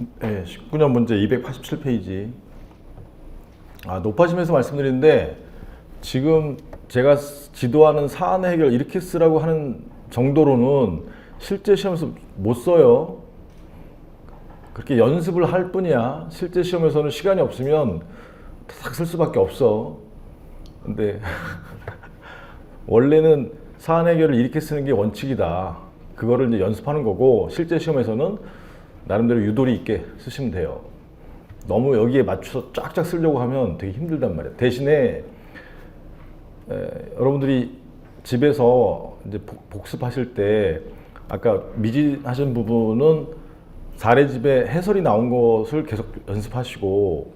네, 19년 문제 287페이지. 높아지면서 말씀드리는데 지금 제가 지도하는 사안 해결 이렇게 쓰라고 하는 정도로는 실제 시험에서 못 써요. 그렇게 연습을 할 뿐이야. 실제 시험에서는 시간이 없으면 딱 쓸 수밖에 없어. 근데 원래는 사안 해결을 이렇게 쓰는 게 원칙이다. 그거를 이제 연습하는 거고 실제 시험에서는 나름대로 유도리 있게 쓰시면 돼요. 너무 여기에 맞춰서 쫙쫙 쓰려고 하면 되게 힘들단 말이에요. 대신에 여러분들이 집에서 이제 복습하실 때 아까 미진하신 부분은 사례집에 해설이 나온 것을 계속 연습하시고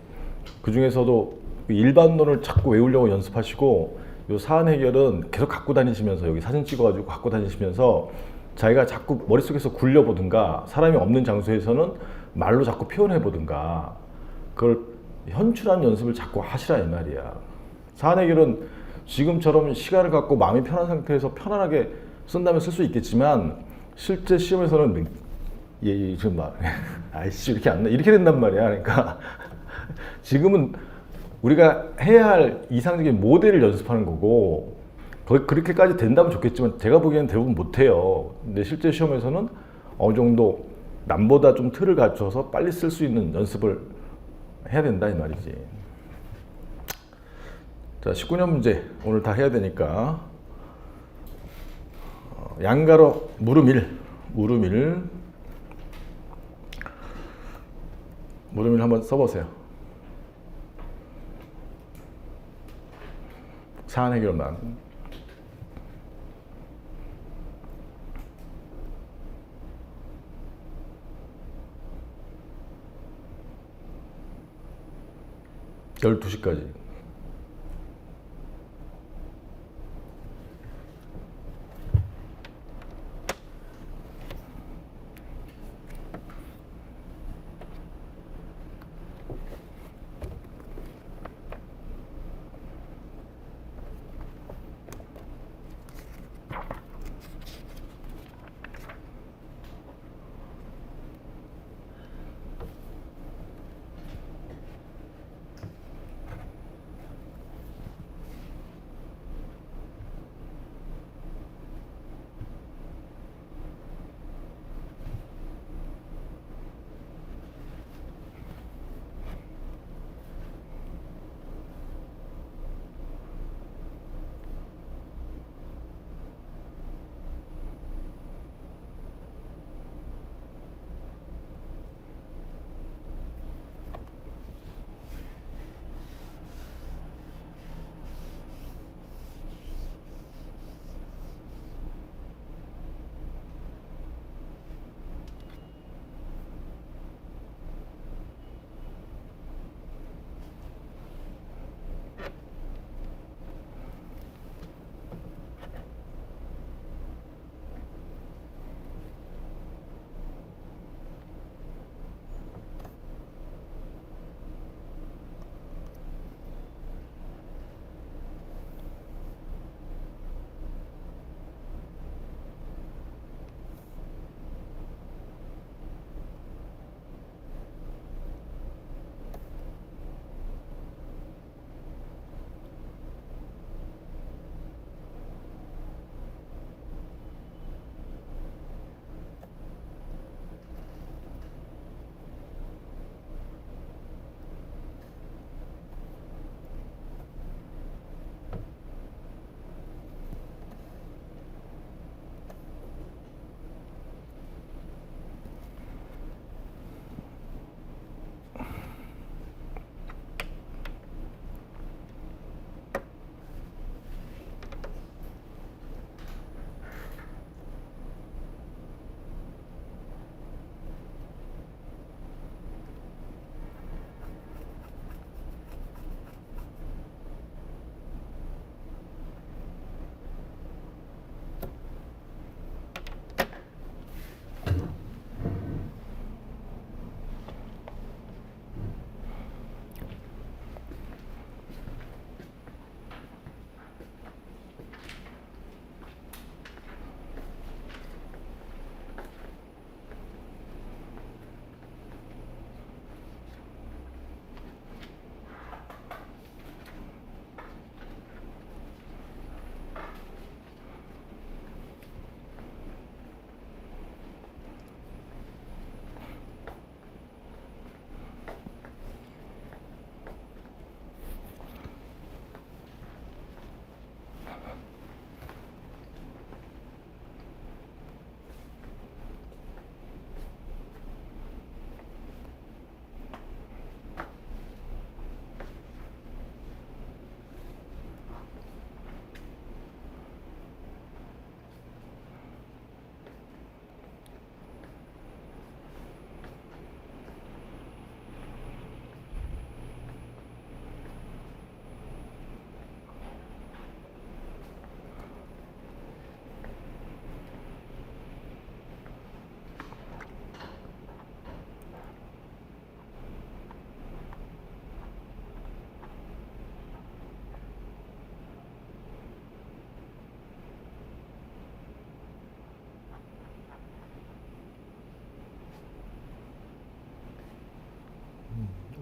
그 중에서도 일반론을 자꾸 외우려고 연습하시고 요 사안 해결은 계속 갖고 다니시면서 여기 사진 찍어가지고 갖고 다니시면서 자기가 자꾸 머릿속에서 굴려보든가 사람이 없는 장소에서는 말로 자꾸 표현해보든가 그걸 현출하는 연습을 자꾸 하시라 이 말이야. 사안 해결은 지금처럼 시간을 갖고 마음이 편한 상태에서 편안하게 쓴다면 쓸 수 있겠지만 실제 시험에서는 지금 막 아이씨 이렇게 안 나 이렇게 된단 말이야. 그러니까 지금은 우리가 해야 할 이상적인 모델을 연습하는 거고 그렇게까지 된다면 좋겠지만 제가 보기에는 대부분 못해요. 근데 실제 시험에서는 어느 정도 남보다 좀 틀을 갖춰서 빨리 쓸 수 있는 연습을 해야 된다 이 말이지. 자, 19년 문제 오늘 다 해야 되니까 양가로 무르밀 한번 써보세요. 사안 해결만. 열두 시까지.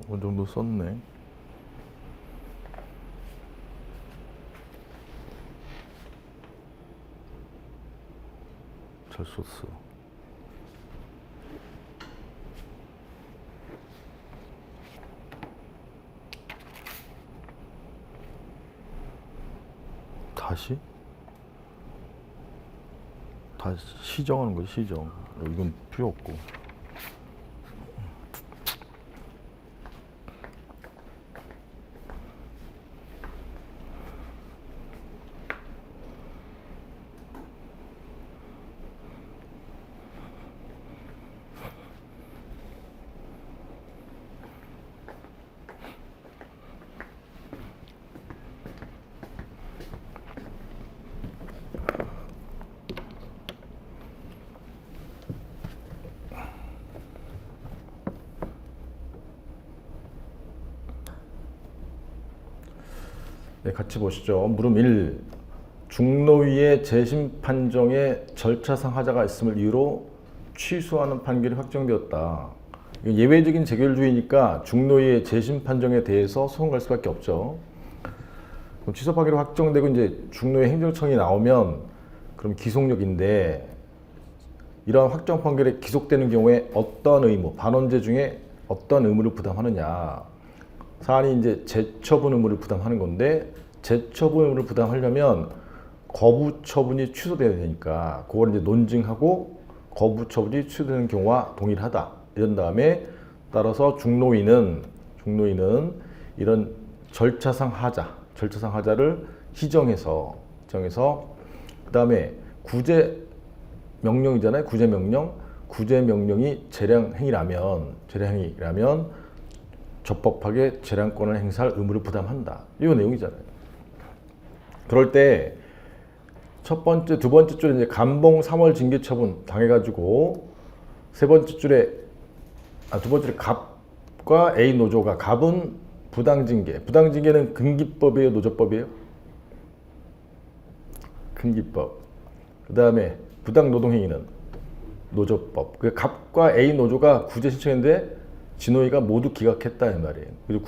어느 정도 썼네. 잘 썼어. 다시 시정하는 거지, 시정. 이건 필요 없고. 네, 같이 보시죠. 물음 1. 중노위의 재심 판정에 절차상 하자가 있음을 이유로 취소하는 판결이 확정되었다. 예외적인 재결주의니까 중노위의 재심 판정에 대해서 소송 갈 수밖에 없죠. 그럼 취소 판결이 확정되고 이제 중노위 행정청이 나오면 그럼 기속력인데, 이러한 확정 판결에 기속되는 경우에 어떤 의무, 반원제 중에 어떤 의무를 부담하느냐. 사안이 이제 재처분 의무를 부담하는 건데, 재처분 의무를 부담하려면 거부 처분이 취소돼야 되니까 그걸 이제 논증하고 거부 처분이 취소되는 경우와 동일하다. 이런 다음에 따라서 중노위는 이런 절차상 하자를 시정해서 그다음에 구제 명령이잖아요. 구제 명령이 재량 행위라면 적법하게 재량권을 행사할 의무를 부담한다. 이 내용이잖아요. 그럴 때 첫 번째, 두 번째 줄에 이제 감봉 3월 징계 처분 당해가지고 두 번째 줄에 갑과 A 노조가, 갑은 부당징계는 근기법이에요, 노조법이에요? 근기법. 그 다음에 부당노동행위는 노조법. 그 갑과 A 노조가 구제 신청했는데 진호위가 모두 기각했다 이 말이에요. 그리고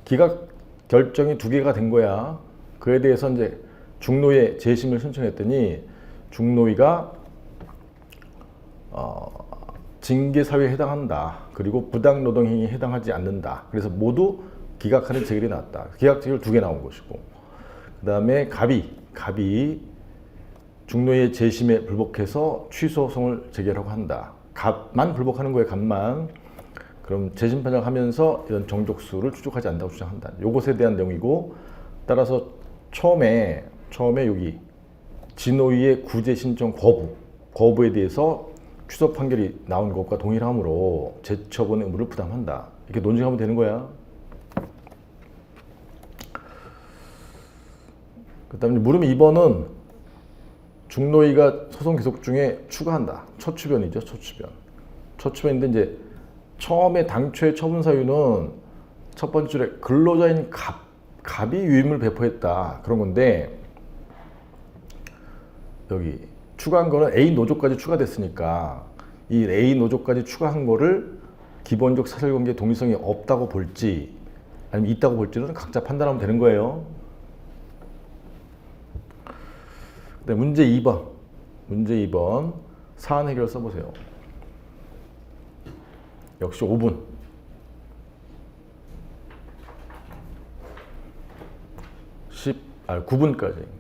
기각 결정이 2개가 된 거야. 그에 대해서 이제 중노위에 재심을 신청했더니 중노위가 징계 사유에 해당한다. 그리고 부당 노동 행위에 해당하지 않는다. 그래서 모두 기각하는 재결이 나왔다. 기각 재결 2개 나온 것이고, 그다음에 갑이 중노위의 재심에 불복해서 취소소송을 제기하라고 한다. 갑만 불복하는 거예요. 갑만. 그럼 재심 판정하면서 이런 정족수를 추적하지 않는다고 주장한다. 요것에 대한 내용이고, 따라서 처음에 여기 진호위의 구제 신청 거부에 대해서 취소 판결이 나온 것과 동일하므로 재처분 의무를 부담한다. 이렇게 논증하면 되는 거야. 그다음에 물음 2번은 중노위가 소송 기속 중에 추가한다. 초추변이죠, 초추변인데 이제 처음에 당초의 처분 사유는 첫 번째 줄에 근로자인 갑이 유임을 배포했다. 그런 건데, 여기 추가한 거는 A 노조까지 추가됐으니까 이 A 노조까지 추가한 거를 기본적 사실관계 동의성이 없다고 볼지 아니면 있다고 볼지는 각자 판단하면 되는 거예요. 네, 문제 2번 사안 해결 써보세요. 역시 5분. 9분까지.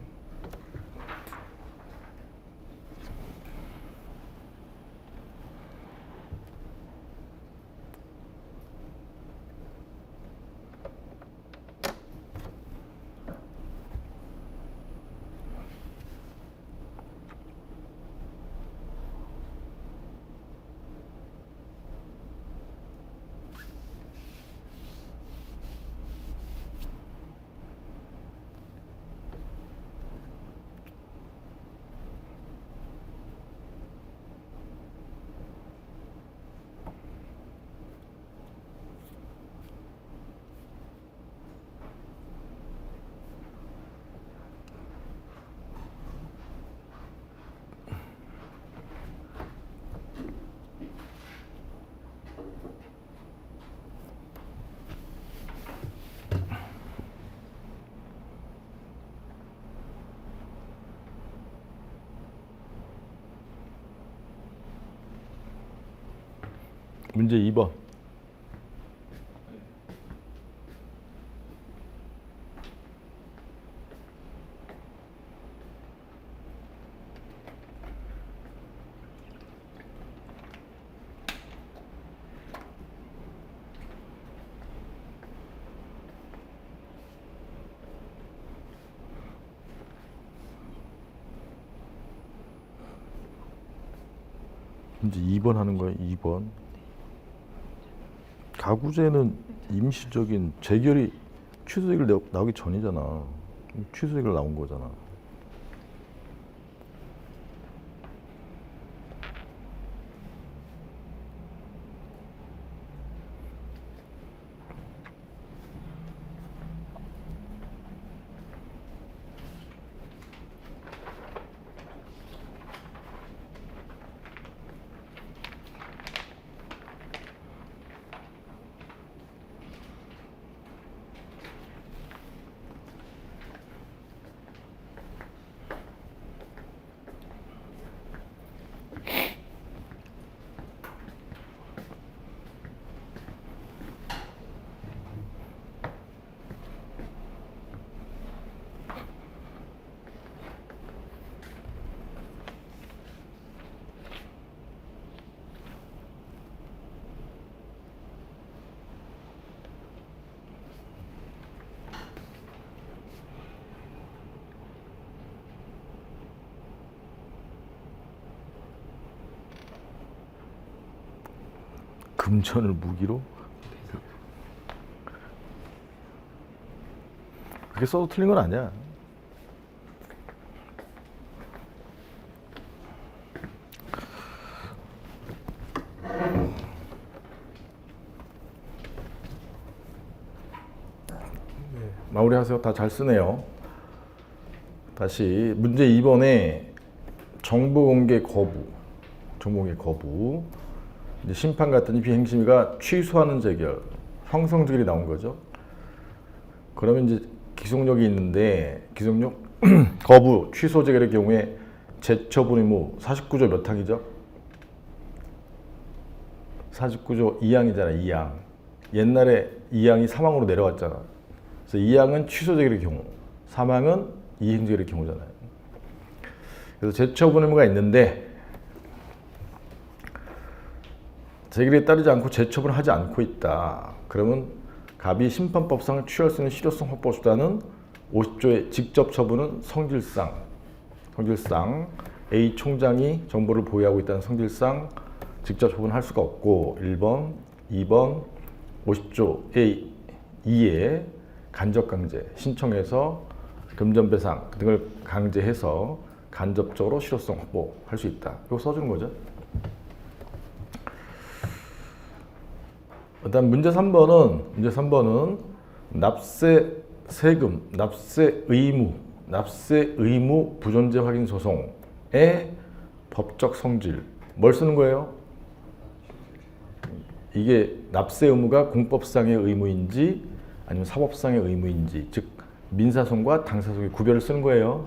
문제 2번. 문제 2번 하는 거예요. 2번. 가구제는 임시적인 재결이 취소재결 나오기 전이잖아. 취소재결 나온 거잖아. 금전을 무기로? 그렇게 써도 틀린 건 아니야. 마무리하세요. 다 잘 쓰네요. 다시 문제 2번에 정보 공개 거부, 정보 공개 거부. 이제 심판 갔더니 비행심의가 취소하는 재결, 형성 재결이 나온 거죠. 그러면 이제 기속력이 있는데 기속력 거부, 취소 재결의 경우에 재처분 의무 49조 몇 항이죠? 49조 2항이잖아. 2항. 옛날에 2항이 3항으로 내려왔잖아. 그래서 2항은 취소 재결의 경우, 3항은 이행 재결의 경우잖아요. 그래서 재처분 의무가 있는데 재결에 따르지 않고 재처분을 하지 않고 있다. 그러면 갑이 심판법상 취할 수 있는 실효성 확보 수단은 50조의 직접 처분은 성질상 A 총장이 정보를 보유하고 있다는 성질상 직접 처분할 수가 없고 1번, 2번 50조 A 2에 간접강제 신청해서 금전배상 등을 강제해서 간접적으로 실효성 확보할 수 있다. 이거 써주는 거죠. 일단 문제 3번은 납세 세금, 납세 의무 부존재 확인 소송의 법적 성질. 뭘 쓰는 거예요? 이게 납세 의무가 공법상의 의무인지 아니면 사법상의 의무인지, 즉 민사소송과 당사소송의 구별을 쓰는 거예요.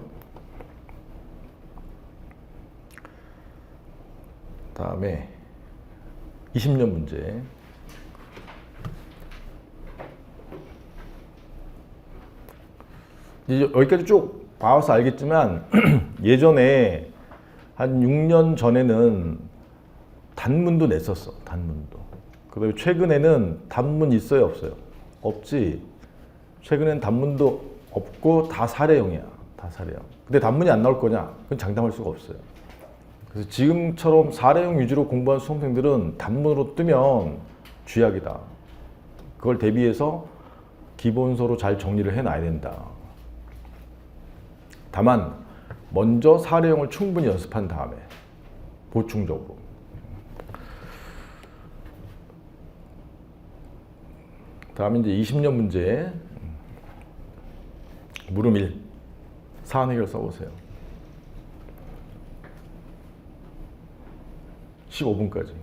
다음에 20년 문제. 이제 여기까지 쭉 봐서 알겠지만 예전에 한 6년 전에는 단문도 냈었어. 단문도. 그다음에 최근에는 단문 있어요, 없어요? 없지. 최근엔 단문도 없고 다 사례형이야. 다 사례형. 근데 단문이 안 나올 거냐? 그건 장담할 수가 없어요. 그래서 지금처럼 사례형 위주로 공부한 수험생들은 단문으로 뜨면 쥐약이다. 그걸 대비해서 기본서로 잘 정리를 해놔야 된다. 다만 먼저 사례형을 충분히 연습한 다음에 보충적으로. 다음에 이제 20년 문제. 물음 1. 사안 해결 써보세요. 15분까지.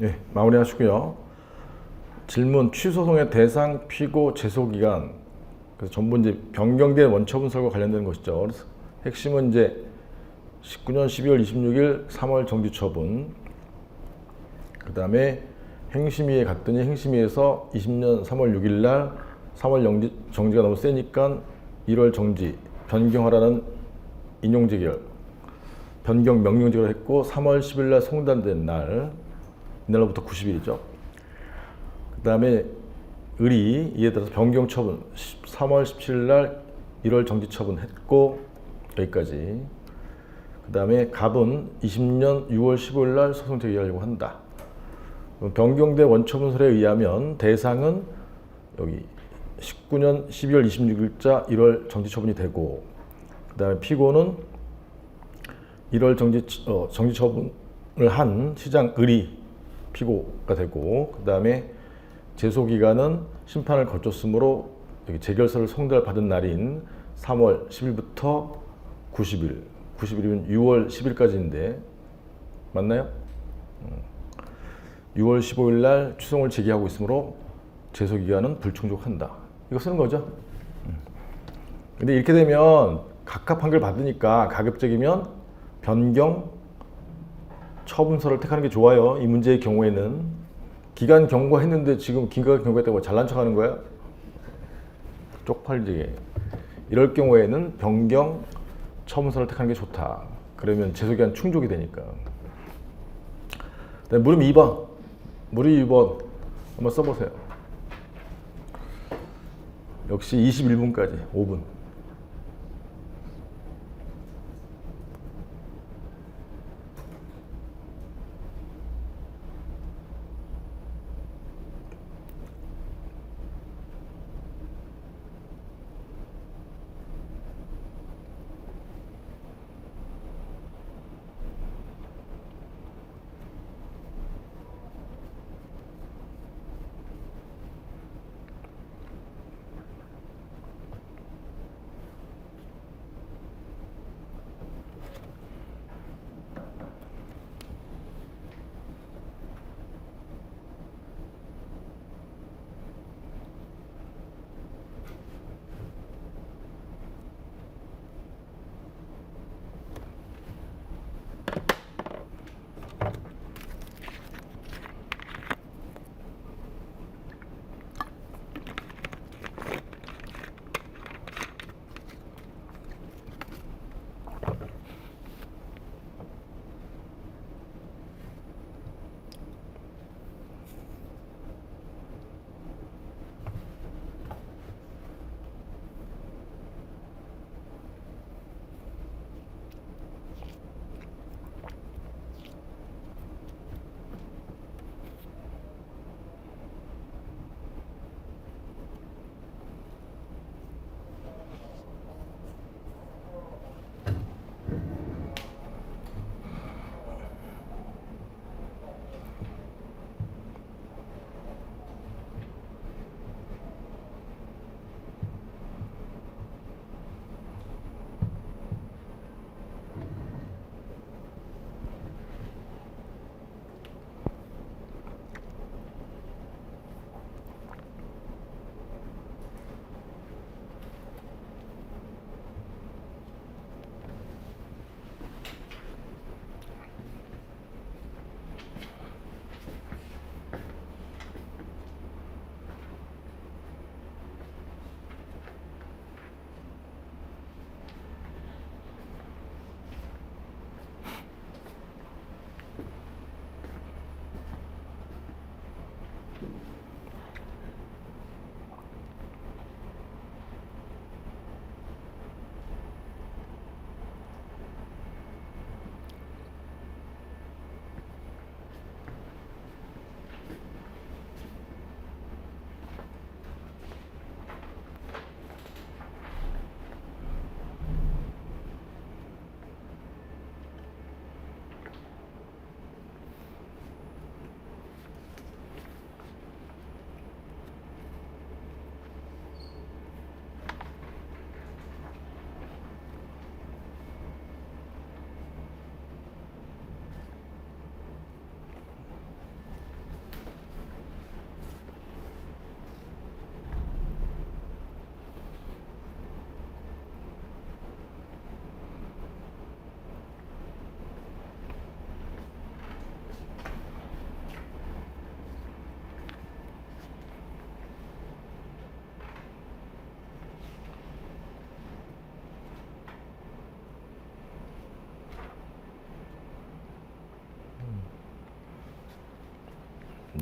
예, 마무리하시고요. 질문 취소송의 대상, 피고, 제소 기간. 그래서 전부 이제 변경된 원처분설과 관련된 것이죠. 그래서 핵심은 이제 19년 12월 26일 3월 정지 처분. 그다음에 행심위에 갔더니 행심위에서 20년 3월 6일 날 3월 정지가 너무 세니까 1월 정지 변경하라는 인용 재결. 변경 명령 재결을 했고 3월 10일 날 송단된 날. 이날로부터 90일이죠. 그다음에 을이 이에 따라서 변경 처분 3월 17일 날 1월 정지 처분했고 여기까지. 그다음에 갑은 20년 6월 15일 날 소송 제기하려고 한다. 변경된 원처분설에 의하면 대상은 여기 19년 12월 26일자 1월 정지 처분이 되고 그다음에 피고는 1월 정지 처분을 한 시장 을이 피고가 되고 그다음에 제소 기간은 심판을 거쳤으므로 여기 재결서를 송달받은 날인 3월 10일부터 90일. 90일이면 6월 10일까지인데 맞나요? 6월 15일 날 추송을 제기하고 있으므로 제소 기간은 불충족한다. 이거 쓰는 거죠. 근데 이렇게 되면 각하 판결 받으니까 가급적이면 변경 처분서를 택하는 게 좋아요. 이 문제의 경우에는 기간 경고했는데 지금 기간 경고했다고 잘난 척하는 거야? 쪽팔리게. 이럴 경우에는 변경 처분서를 택하는 게 좋다. 그러면 제소기간 충족이 되니까. 물음 2번. 물음 2번 한번 써보세요. 역시 21분까지 5분.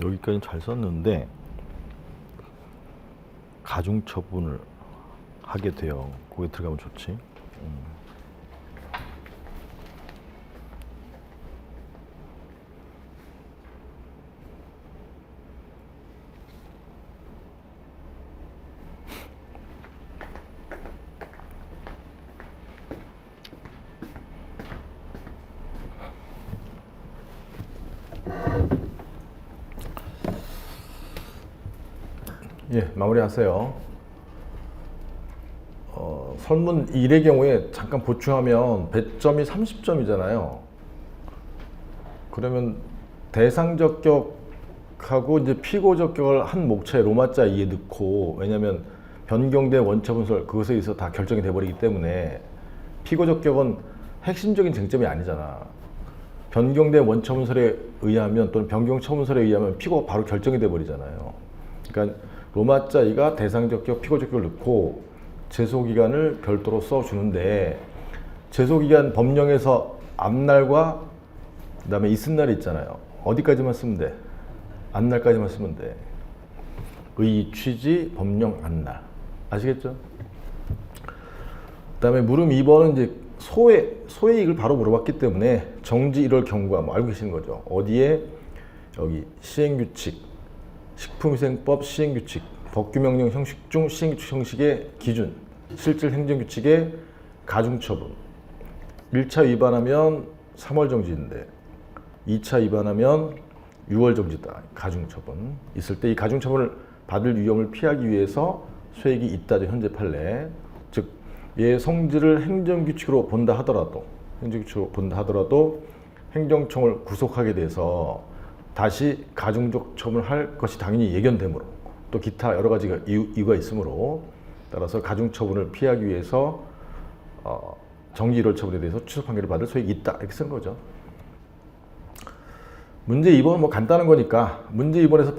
여기까지 잘 썼는데 가중처분을 하게 돼요. 거기 들어가면 좋지. 예, 마무리하세요. 설문 1의 경우에 잠깐 보충하면 배점이 30점이잖아요. 그러면 대상 적격하고 이제 피고 적격을 한 목차에 로마자 2에 넣고, 왜냐면 변경된 원처 분설 그것에 의해서 다 결정이 돼버리기 때문에 피고 적격은 핵심적인 쟁점이 아니잖아. 변경된 원처 분설에 의하면 또는 변경 처분설에 의하면 피고가 바로 결정이 돼버리잖아요. 그러니까 로마자 2가 대상 적격, 피고 적격을 넣고 제소기간을 별도로 써주는데, 제소기간 법령에서 앞날과 그 다음에 이튿날이 있잖아요. 어디까지만 쓰면 돼? 앞날까지만 쓰면 돼. 의, 취지, 법령, 앞날. 아시겠죠? 그 다음에 물음 2번은 이제 소외이익을 바로 물어봤기 때문에 정지 1월 경과 알고 계시는 거죠. 어디에? 여기 시행규칙, 식품위생법 시행규칙, 법규명령 형식 중 시행규칙 형식의 기준, 실질 행정규칙의 가중처분. 1차 위반하면 3월 정지인데 2차 위반하면 6월 정지다. 가중처분 있을 때 이 가중처분을 받을 위험을 피하기 위해서 소액이 있다죠. 현재 판례. 즉 얘의 성질을 행정규칙으로 본다 하더라도 행정청을 구속하게 돼서 다시 가중적 처분을 할 것이 당연히 예견되므로, 또 기타 여러 가지 이유가 있으므로 따라서 가중처분을 피하기 위해서 정지 1월 처분에 대해서 취소 판결을 받을 소액이 있다. 이렇게 쓴 거죠. 문제 2번은 뭐 간단한 거니까 문제 2번에서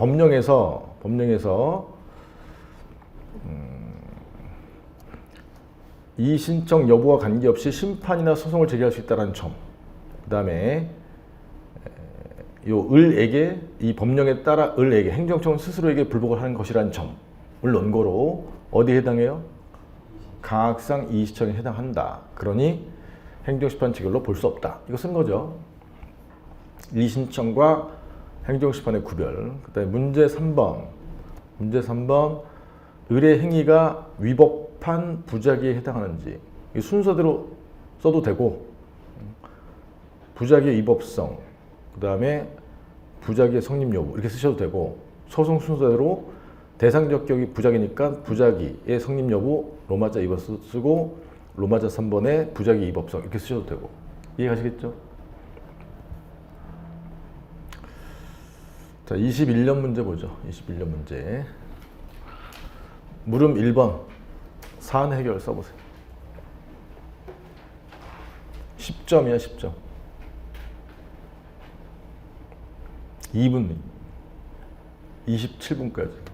법령에서 이 신청 여부와 관계없이 심판이나 소송을 제기할 수 있다는 점, 그 다음에 요 을에게, 이 법령에 따라 을에게, 행정청은 스스로에게 불복을 하는 것이라는 점을 넣은 거로 어디에 해당해요? 가학상 이의시청에 해당한다. 그러니 행정심판 체결로 볼 수 없다. 이거 쓴 거죠. 이의신청과 행정심판의 구별. 그 다음에 문제 3번. 을의 행위가 위법한 부작위에 해당하는지, 이 순서대로 써도 되고, 부작위의 위법성, 그 다음에 부작위의 성립 여부 이렇게 쓰셔도 되고, 소송 순서대로 대상 적격이 부작위니까 부작위의 성립 여부 로마자 2번 쓰고, 로마자 3번에 부작위 위법성 이렇게 쓰셔도 되고. 이해가시겠죠? 자, 21년 문제 보죠. 21년 문제. 물음 1번. 사안 해결 써보세요. 10점이야, 10점. 2분, 27분까지.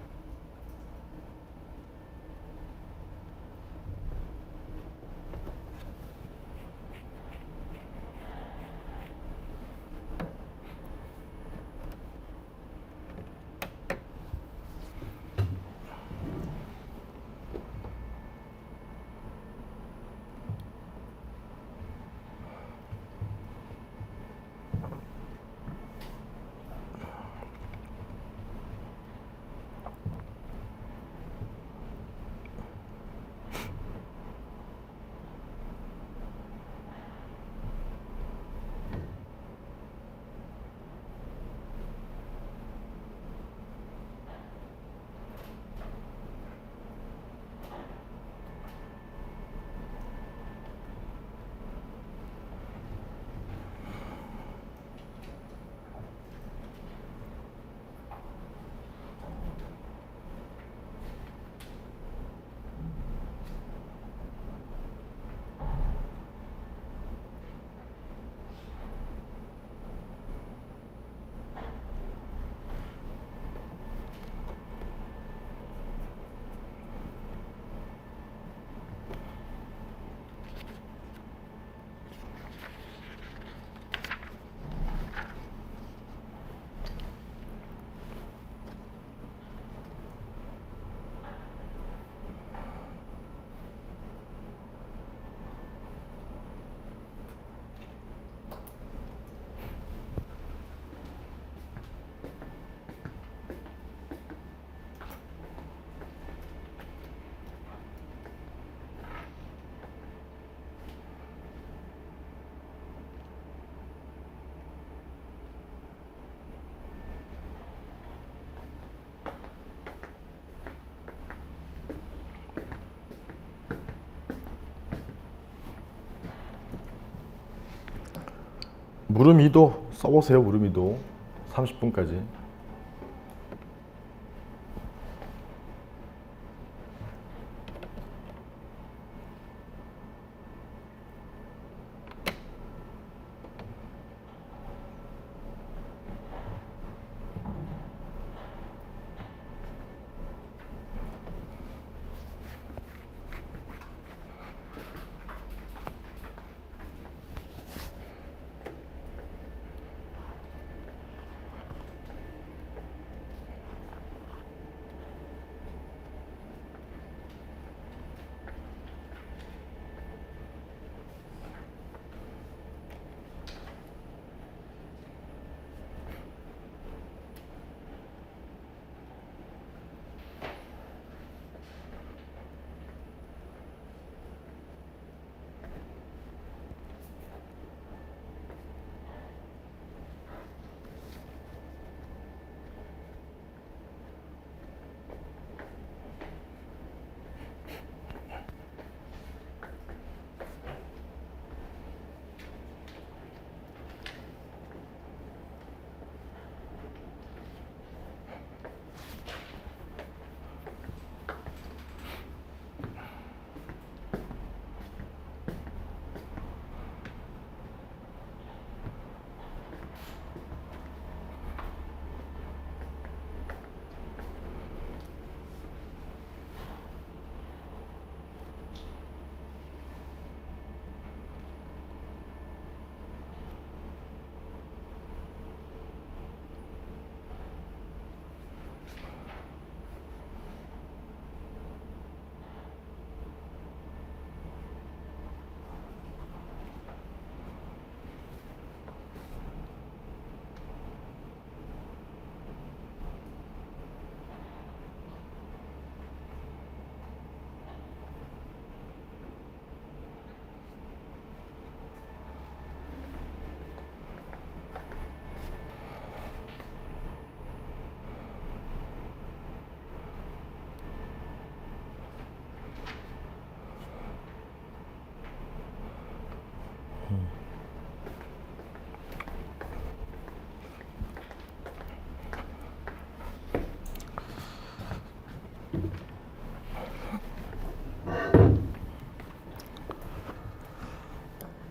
무름이도 써보세요. 무름이도 30분까지.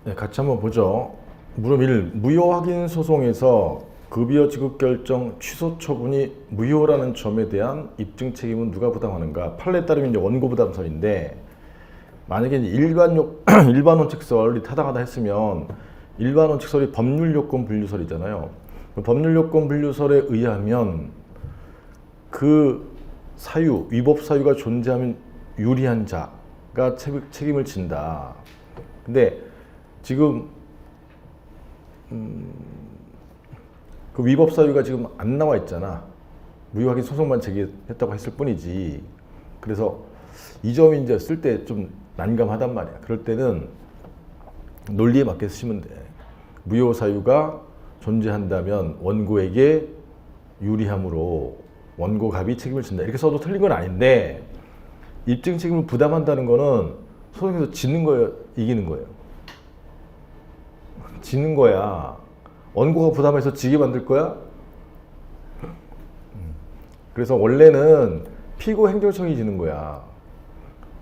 네, 같이 한번 보죠. 무름 1. 무효 확인 소송에서 급여 지급 결정 취소 처분이 무효라는 점에 대한 입증 책임은 누가 부담하는가? 판례에 따르면 이제 원고 부담설인데, 만약에 이제 일반 원칙설이 타당하다 했으면 일반 원칙설이 법률 요건 분류설이잖아요. 그 법률 요건 분류설에 의하면 그 사유, 위법 사유가 존재하면 유리한 자가 책임을 진다. 근데 지금 그 위법 사유가 지금 안 나와 있잖아. 무효 확인 소송만 제기했다고 했을 뿐이지. 그래서 이 점이 이제 쓸 때 좀 난감하단 말이야. 그럴 때는 논리에 맞게 쓰시면 돼. 무효 사유가 존재한다면 원고에게 유리함으로 원고갑이 책임을 진다. 이렇게 써도 틀린 건 아닌데, 입증 책임을 부담한다는 거는 소송에서 지는 거예요, 이기는 거예요? 지는 거야. 원고가 부담해서 지게 만들 거야? 그래서 원래는 피고 행정청이 지는 거야.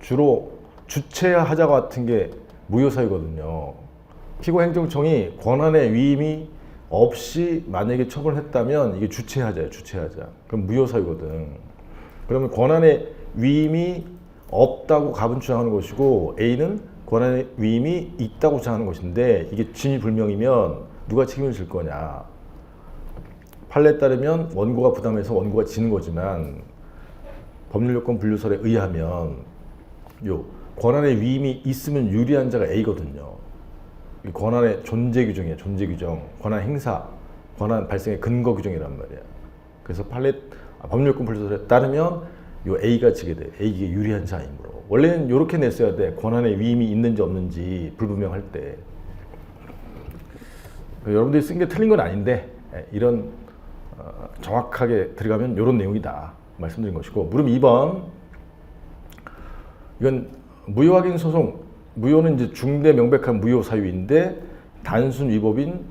주로 주체하자 같은 게 무효사유거든요. 피고 행정청이 권한의 위임이 없이 만약에 처분을 했다면 이게 주체하자예요. 주체하자. 그럼 무효사유거든. 그러면 권한의 위임이 없다고 갑은 주장하는 것이고, A는 권한의 위임이 있다고 주장하는 것인데, 이게 진위불명이면 누가 책임을 질 거냐? 판례에 따르면 원고가 부담해서 원고가 지는 거지만, 법률요건 분류설에 의하면 요 권한의 위임이 있으면 유리한 자가 A거든요. 이 권한의 존재 규정이에요. 존재 규정, 권한 행사, 권한 발생의 근거 규정이란 말이야. 그래서 법률요건 분류설에 따르면 요 A가 지게 돼. A에게 유리한 자이므로. 원래는 이렇게 냈어야 돼. 권한의 위임이 있는지 없는지 불분명할 때. 여러분들이 쓴 게 틀린 건 아닌데, 이런 정확하게 들어가면 이런 내용이다 말씀드린 것이고, 무릎 2번. 이건 무효 확인 소송. 무효는 이제 중대 명백한 무효 사유인데 단순 위법인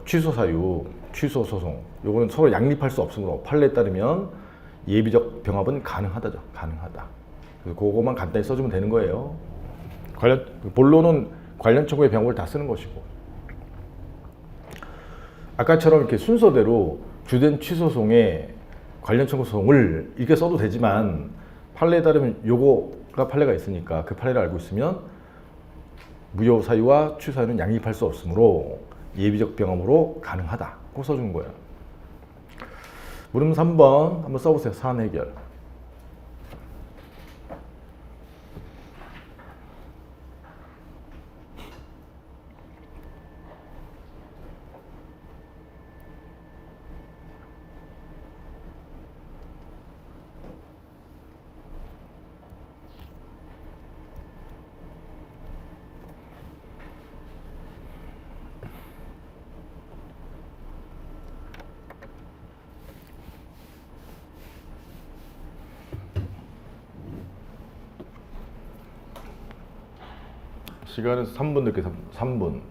취소 사유, 취소 소송, 요거는 서로 양립할 수 없으므로 판례에 따르면 예비적 병합은 가능하다죠. 가능하다. 그래서 그거만 간단히 써주면 되는 거예요. 본론은 관련 청구의 병합을 다 쓰는 것이고, 아까처럼 이렇게 순서대로 주된 취소소송에 관련 청구 소송을 이렇게 써도 되지만, 판례에 따르면 요거가 판례가 있으니까 그 판례를 알고 있으면 무효 사유와 취소 사유는 양립할 수 없으므로 예비적 병합으로 가능하다. 꼭 써주는 거예요. 물음 3번 한번 써보세요. 사안 해결. 시간은 3분 늦게 3분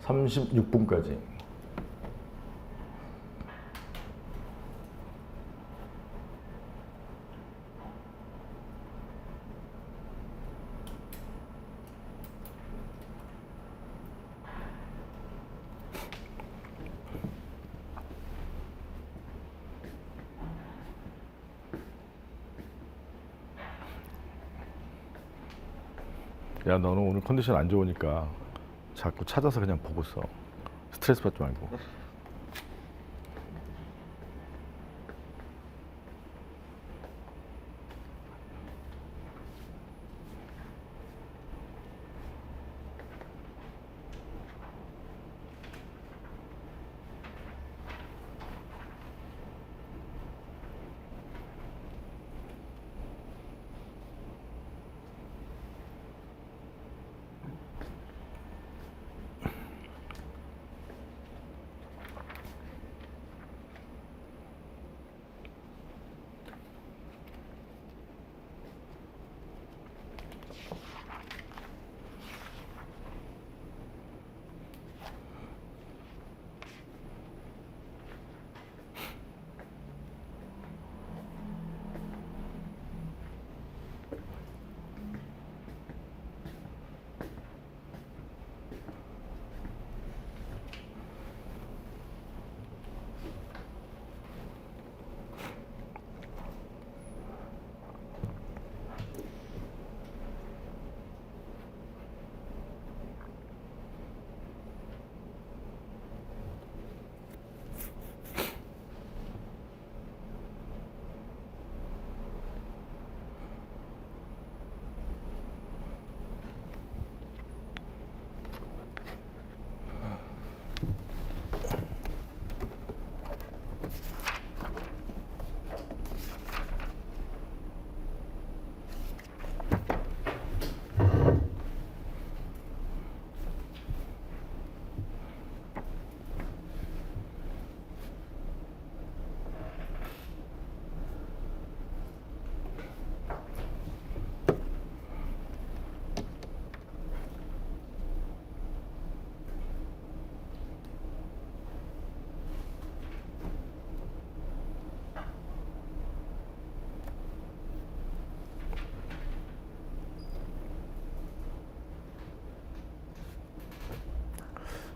36분까지. 야, 너는 오늘 컨디션 안 좋으니까 자꾸 찾아서 그냥 보고 써. 스트레스 받지 말고.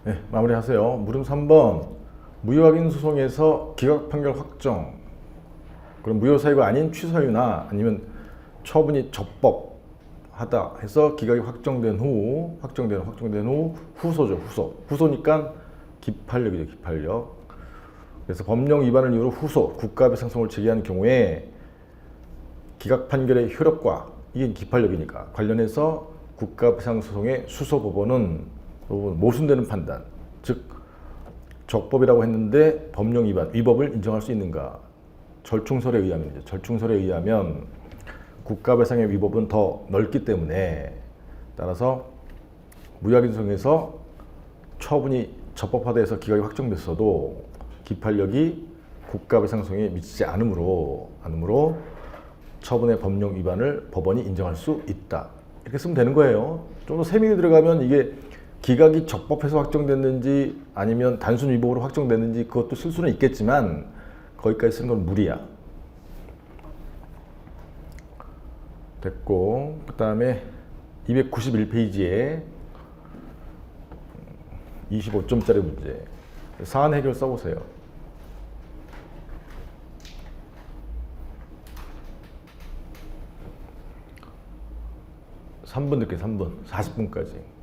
네, 마무리하세요. 물음 3번. 무효확인 소송에서 기각 판결 확정. 그럼 무효 사유가 아닌 취소유나 아니면 처분이 적법하다 해서 기각이 확정된 후, 후소죠, 후소니까 기판력이죠, 기판력. 그래서 법령 위반을 이유로 후소, 국가배상송을 제기하는 경우에 기각 판결의 효력과, 이게 기판력이니까 관련해서 국가배상소송의 수소법원은 모순되는 판단, 즉 적법이라고 했는데 법령 위법을 인정할 수 있는가. 절충설에 의하면 국가배상의 위법은 더 넓기 때문에, 따라서 무효확인 소송에서 처분이 적법하다 해서 기각이 확정됐어도 기판력이 국가배상소송에 미치지 않으므로 처분의 법령 위반을 법원이 인정할 수 있다. 이렇게 쓰면 되는 거예요. 좀 더 세밀히 들어가면 이게 기각이 적법해서 확정됐는지 아니면 단순 위법으로 확정됐는지 그것도 쓸 수는 있겠지만 거기까지 쓰는 건 무리야. 됐고, 그 다음에 291페이지에 25점짜리 문제. 사안 해결 써보세요. 3분 늦게 3분, 40분까지.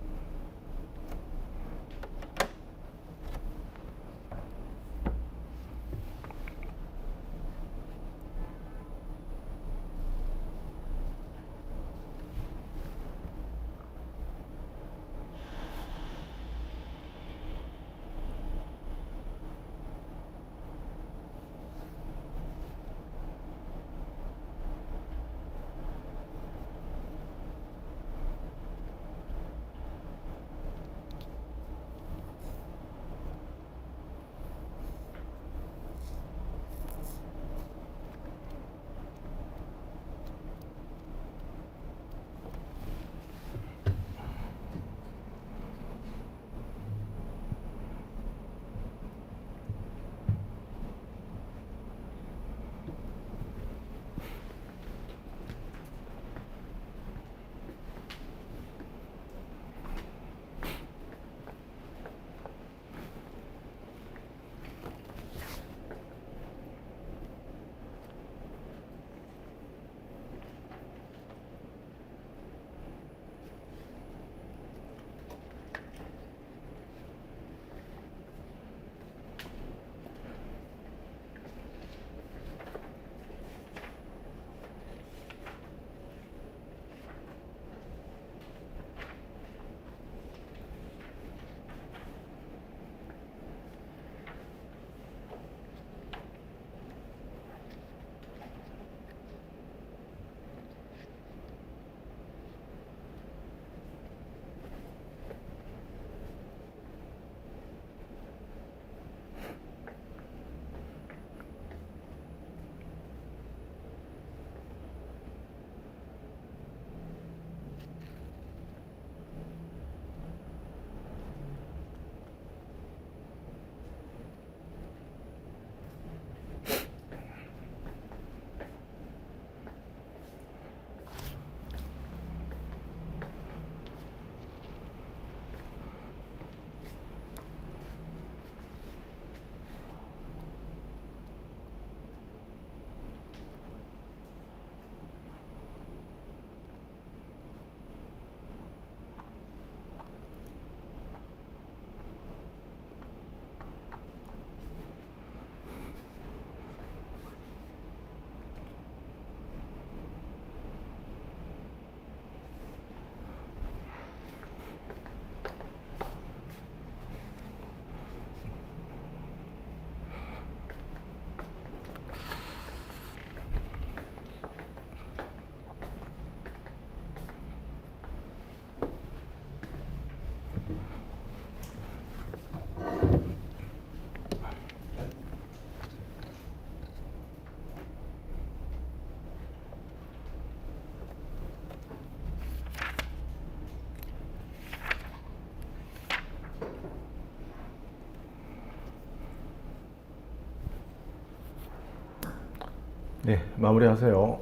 네, 마무리하세요.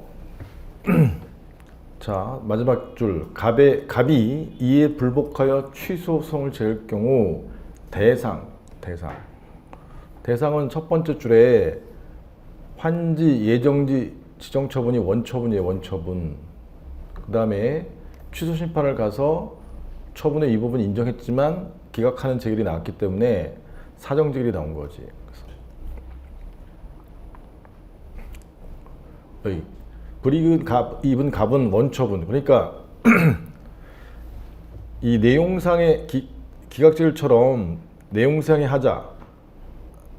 자, 마지막 줄. 갑이 이에 불복하여 취소성을 제할 경우 대상은 첫 번째 줄에 환지, 예정지, 지정처분이 원처분이에요. 원처분. 그 다음에 취소 심판을 가서 처분의 이 부분 인정했지만 기각하는 재결이 나왔기 때문에 사정 재결이 나온 거지. 여기 불이익은 입은 갑은 원처분. 그러니까 이 내용상의 기각재결처럼 내용상의 하자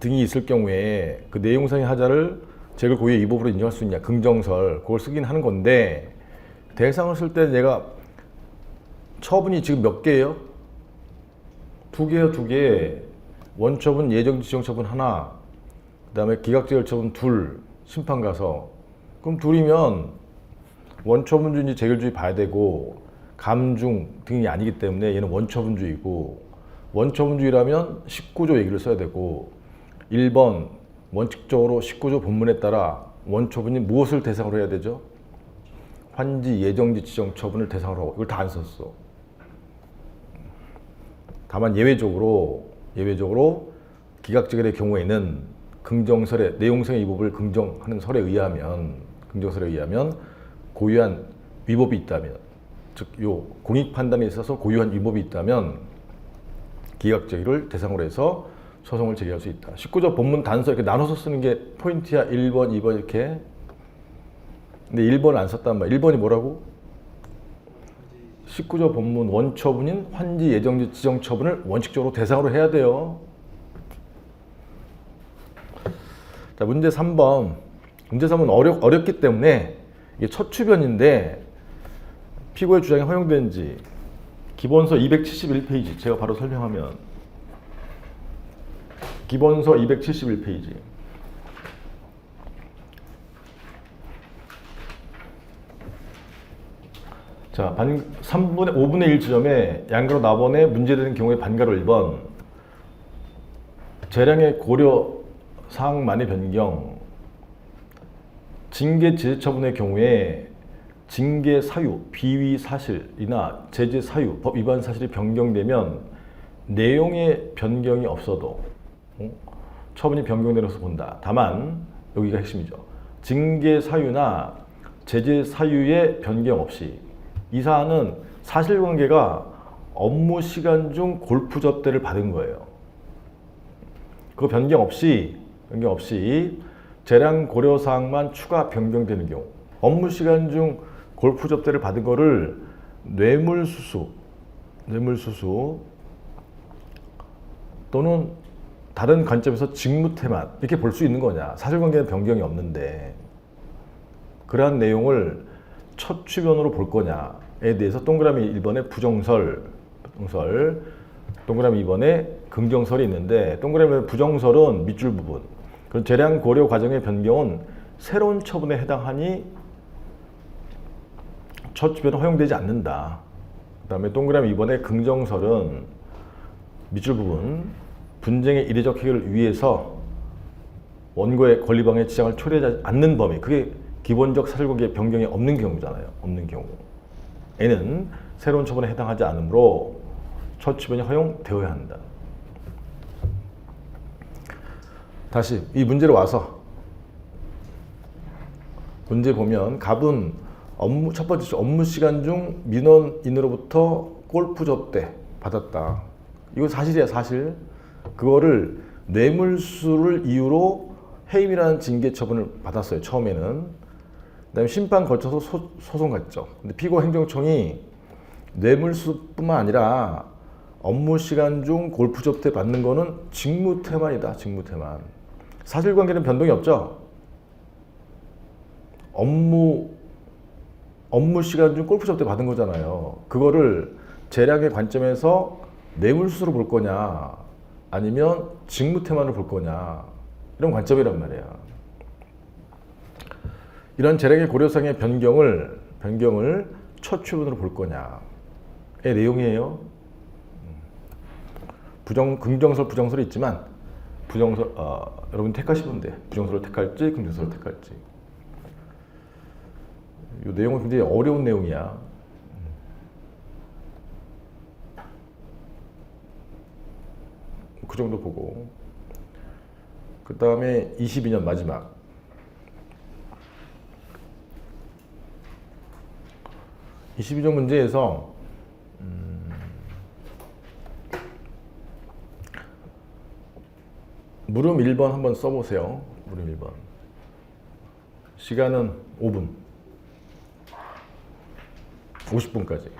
등이 있을 경우에 그 내용상의 하자를 재결 고유의 위법으로 인정할 수 있냐, 긍정설, 그걸 쓰긴 하는 건데, 대상을 쓸 때 얘가 처분이 지금 몇 개예요? 두 개요. 원처분, 예정지, 지정처분 하나, 그 다음에 기각재결처분 둘, 심판 가서. 그럼 둘이면 원처분주의인지 재결주의 봐야 되고, 감중 등이 아니기 때문에 얘는 원처분주의고, 원처분주의라면 19조 얘기를 써야 되고, 1번 원칙적으로 19조 본문에 따라 원처분이 무엇을 대상으로 해야 되죠? 환지, 예정지, 지정 처분을 대상으로 하고, 이걸 다 안 썼어. 다만 예외적으로 기각재결의 경우에는 긍정설의 내용성의 위법을 긍정하는 설에 의하면, 고유한 위법이 있다면, 즉 요 공익 판단에 있어서 고유한 위법이 있다면 기각재결을 대상으로 해서 소송을 제기할 수 있다. 19조 본문 단서 이렇게 나눠서 쓰는 게 포인트야. 1번, 2번 이렇게. 근데 1번을 안 썼단 말이야. 1번이 뭐라고? 19조 본문 원처분인 환지, 예정지, 지정 처분을 원칙적으로 대상으로 해야 돼요. 자, 문제 3번. 문제 3은 어렵기 때문에 이게 첫 추변인데 피고의 주장이 허용되는지 기본서 271페이지 제가 바로 설명하면, 기본서 271페이지. 자, 5분의 1 지점에 양가로 나번에 문제되는 경우에 반가로 1번, 재량의 고려 사항만의 변경, 징계 제재 처분의 경우에 징계 사유, 비위 사실이나 제재 사유, 법 위반 사실이 변경되면 내용의 변경이 없어도 처분이 변경되는 것을 본다. 다만 여기가 핵심이죠. 징계 사유나 제재 사유의 변경 없이, 이 사안은 사실관계가 업무 시간 중 골프 접대를 받은 거예요. 그 변경 없이 재량 고려 사항만 추가 변경되는 경우, 업무 시간 중 골프 접대를 받은 거를 뇌물수수 또는 다른 관점에서 직무태만 이렇게 볼 수 있는 거냐. 사실관계는 변경이 없는데 그러한 내용을 첫 추변으로 볼 거냐에 대해서 동그라미 1번에 부정설, 동그라미 2번에 긍정설이 있는데, 동그라미 부정설은 밑줄 부분, 그런 재량 고려 과정의 변경은 새로운 처분에 해당하니 첫 추변은 허용되지 않는다. 그 다음에 동그라미 2번에 긍정설은 밑줄 부분, 분쟁의 이례적 해결을 위해서 원고의 권리방해 지장을 초래하지 않는 범위, 그게 기본적 사실관계 변경이 없는 경우잖아요. 없는 경우에는 새로운 처분에 해당하지 않으므로 첫 추변이 허용되어야 한다. 다시 이 문제로 와서 문제 보면, 갑은 첫 번째 업무 시간 중 민원인으로부터 골프 접대 받았다. 이거 사실이야, 사실. 그거를 뇌물수를 이유로 해임이라는 징계 처분을 받았어요, 처음에는. 그다음에 심판 거쳐서 소송 갔죠. 근데 피고 행정청이 뇌물수뿐만 아니라 업무 시간 중 골프 접대 받는 거는 직무태만이다, 직무태만. 사실관계는 변동이 없죠. 업무 시간 중 골프 접대 받은 거잖아요. 그거를 재량의 관점에서 뇌물수로 볼 거냐, 아니면 직무태만을 볼 거냐, 이런 관점이란 말이야. 이런 재량의 고려상의 변경을 첫 추변으로 볼 거냐의 내용이에요. 긍정설, 부정설이 있지만 여러분 택하시면 돼. 부정설을 택할지 긍정설을 택할지. 이 내용은 굉장히 어려운 내용이야. 그 정도 보고, 그 다음에 22년 마지막. 22년 문제에서 물음 1번 한번 써보세요. 물음 1번. 시간은 5분. 50분까지.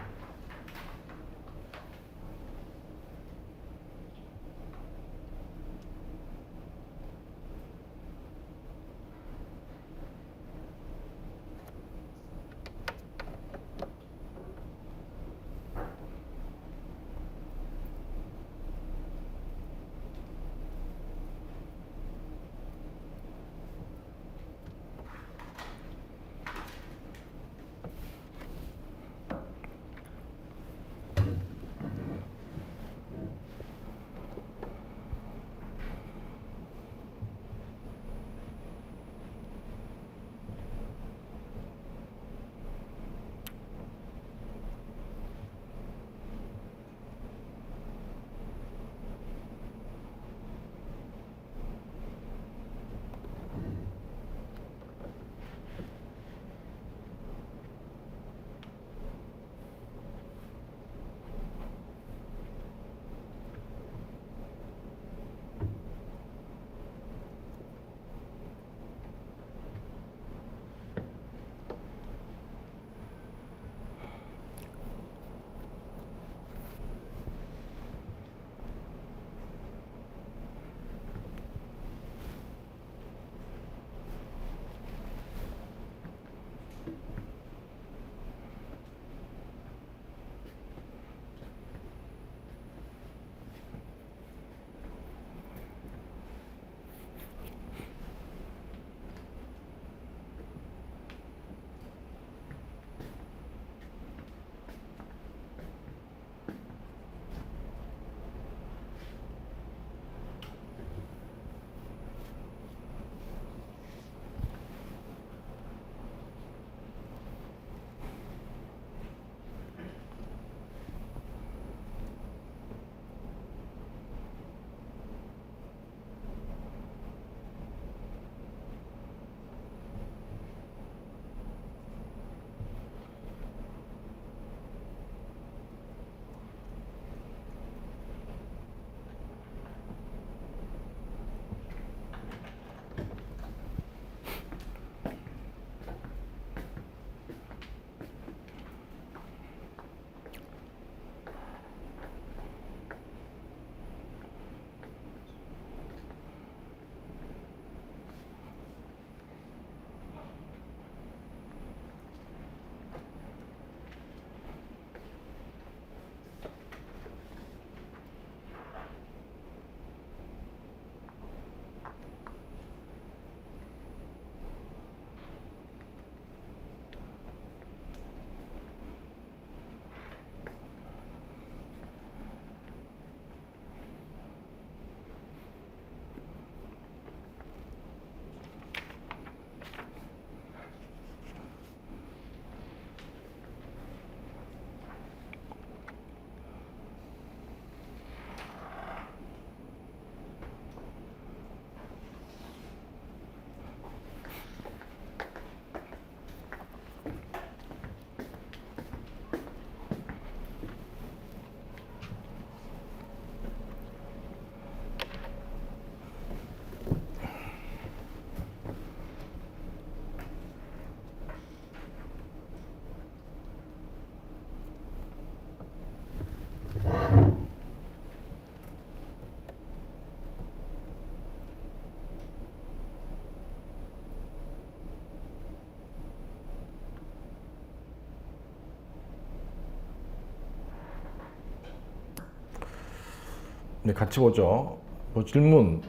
네, 같이 보죠. 질문.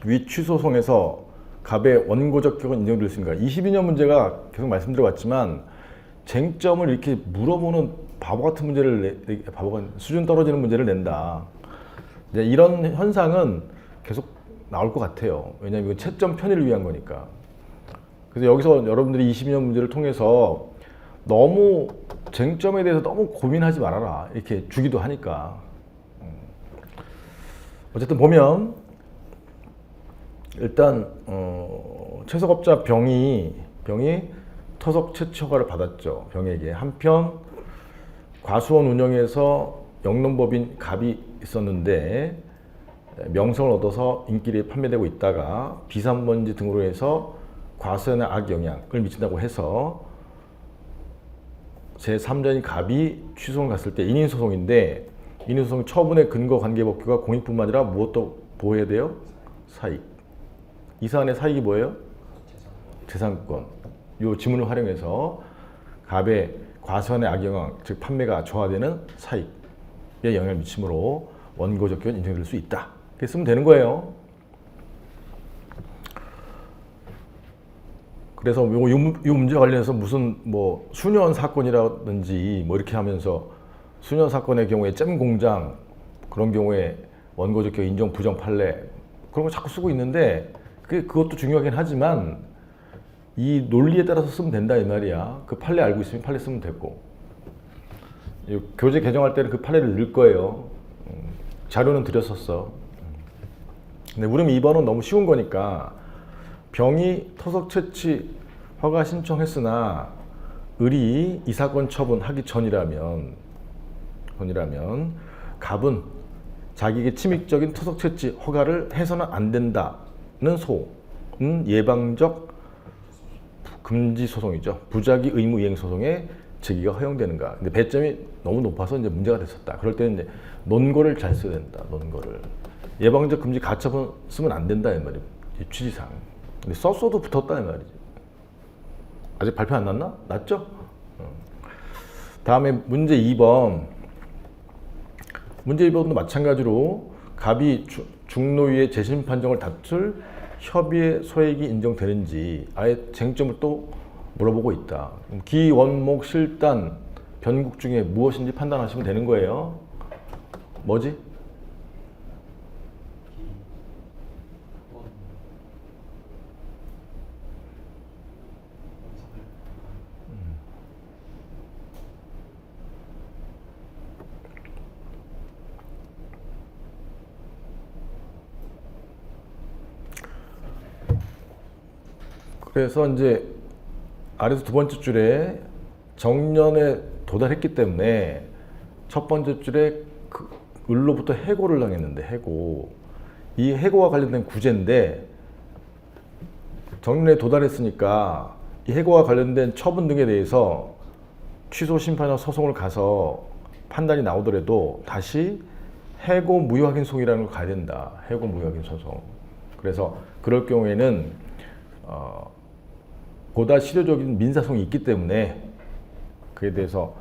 위 취소송에서 갑의 원고적 격은 인정될 수 있는가? 22년 문제가 계속 말씀드려왔지만 쟁점을 이렇게 물어보는 바보 같은 문제를 수준 떨어지는 문제를 낸다. 이제 이런 현상은 계속 나올 것 같아요. 왜냐하면 이건 채점 편의를 위한 거니까. 그래서 여기서 여러분들이 22년 문제를 통해서 너무 쟁점에 대해서 너무 고민하지 말아라. 이렇게 주기도 하니까. 어쨌든 보면 일단 채석업자 병이 토속 채취 허가를 받았죠. 병에게. 한편 과수원 운영에서 영농법인 갑이 있었는데 명성을 얻어서 인기리에 판매되고 있다가 비산먼지 등으로 해서 과수원에 악영향을 미친다고 해서 제3자인 갑이 취소를 갔을 때 인인소송인데 인인소송 처분의 근거 관계법규가 공익뿐만 아니라 무엇도 보호해야 돼요? 사익. 이 사안의 사익이 뭐예요? 재산권. 이 지문을 활용해서 갑의 과수원의 악영향, 즉 판매가 저하되는 사익에 영향을 미치므로 원고적 격은 인정될 수 있다. 이렇게 쓰면 되는 거예요. 그래서 이 문제와 관련해서 무슨 뭐 수년 사건이라든지 뭐 이렇게 하면서 수년 사건의 경우에 잼 공장 그런 경우에 원고적 격 인정 부정 판례 그런 거 자꾸 쓰고 있는데 그것도 중요하긴 하지만 이 논리에 따라서 쓰면 된다 이 말이야. 그 판례 알고 있으면 판례 쓰면 됐고 교재 개정할 때는 그 판례를 넣을 거예요. 자료는 드렸었어. 근데 우리 2번은 너무 쉬운 거니까 병이 토속 채취 허가 신청했으나 을이 이 사건 처분하기 전이라면 갑은 자기에게 침입적인 토속 채취 허가를 해서는 안 된다는 소은 예방적 금지 소송이죠. 부작위 의무 이행 소송에 제기가 허용되는가. 근데 배점이 너무 높아서 이제 문제가 됐었다. 그럴 때는 이제 논거를 잘 써야 된다. 논거를. 예방적 금지 가처분 쓰면 안 된다 이 말이에요. 취지상. 근데 썼어도 붙었다 이 말이죠. 아직 발표 안 났나? 났죠? 다음에 문제 2번. 문제 2번도 마찬가지로 갑이 중노위의 재심 판정을 다툴 협의의 소액이 인정되는지 아예 쟁점을 또 물어보고 있다. 기, 원목, 실단, 변국 중에 무엇인지 판단하시면 되는 거예요. 뭐지? 그래서 이제 아래서 두 번째 줄에 정년에 도달했기 때문에 첫 번째 줄에 을로부터 해고를 당했는데 해고. 이 해고와 관련된 구제인데 정년에 도달했으니까 이 해고와 관련된 처분 등에 대해서 취소 심판이나 소송을 가서 판단이 나오더라도 다시 해고 무효확인 소송이라는 걸 가야 된다. 해고 무효확인 소송. 그래서 그럴 경우에는 보다 실효적인 민사소송이 있기 때문에 그에 대해서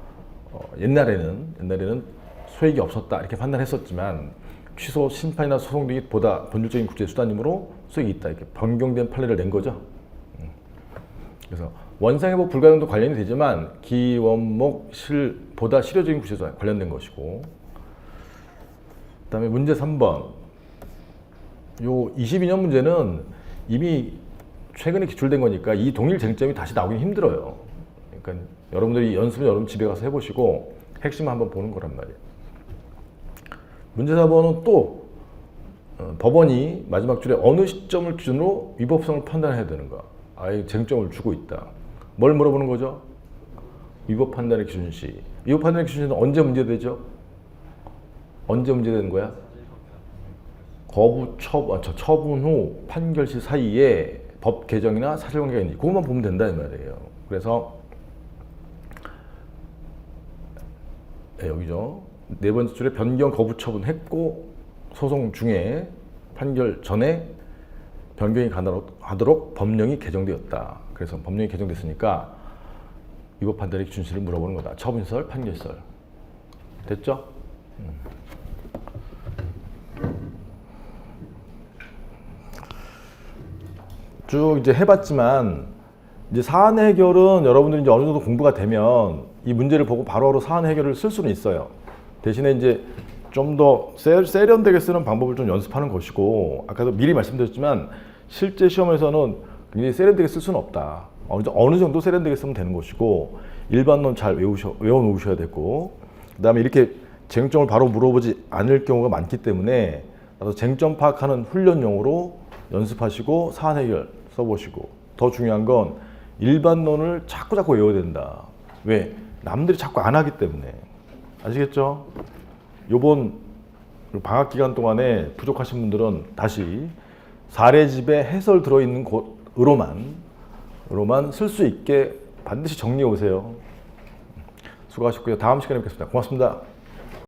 옛날에는 소액이 없었다 이렇게 판단했었지만 취소 심판이나 소송 등이 보다 본질적인 국제 수단이므로 소액이 있다 이렇게 변경된 판례를 낸 거죠. 그래서 원상회복 불가능도 관련이 되지만 기, 원목, 실 보다 실효적인 국제 수단 관련된 것이고. 그다음에 문제 3번. 요 22년 문제는 이미 최근에 기출된 거니까 이 동일 쟁점이 다시 나오긴 힘들어요. 그러니까 여러분들이 연습은 여러분 집에 가서 해보시고 핵심을 한번 보는 거란 말이에요. 문제 4번은 또 법원이 마지막 줄에 어느 시점을 기준으로 위법성을 판단해야 되는가. 아예 쟁점을 주고 있다. 뭘 물어보는 거죠? 위법 판단의 기준시. 위법 판단의 기준시는 언제 문제되죠? 언제 문제되는 거야? 처분 후 판결시 사이에 법 개정이나 사실관계가 있는지 그것만 보면 된다 이 말이에요. 그래서 여기죠. 네 번째 줄에 변경 거부 처분했고 소송 중에 판결 전에 변경이 가능하도록 법령이 개정되었다. 그래서 법령이 개정됐으니까 위법 판단의 기준시를 물어보는 거다. 처분설, 판결설. 됐죠? 쭉 이제 해봤지만 이제 사안 해결은 여러분들이 이제 어느 정도 공부가 되면 이 문제를 보고 바로바로 사안 해결을 쓸 수는 있어요. 대신에 이제 좀 더 세련되게 쓰는 방법을 좀 연습하는 것이고, 아까도 미리 말씀드렸지만 실제 시험에서는 굉장히 세련되게 쓸 수는 없다. 어느 정도 세련되게 쓰면 되는 것이고, 일반론 잘 외워놓으셔야 되고, 그 다음에 이렇게 쟁점을 바로 물어보지 않을 경우가 많기 때문에 나도 쟁점 파악하는 훈련용으로 연습하시고 사안 해결 써보시고, 더 중요한 건 일반론을 자꾸 외워야 된다. 왜? 남들이 자꾸 안 하기 때문에. 아시겠죠? 요번 방학 기간 동안에 부족하신 분들은 다시 사례집에 해설 들어있는 곳으로만 쓸 수 있게 반드시 정리해 오세요. 수고하셨고요. 다음 시간에 뵙겠습니다. 고맙습니다.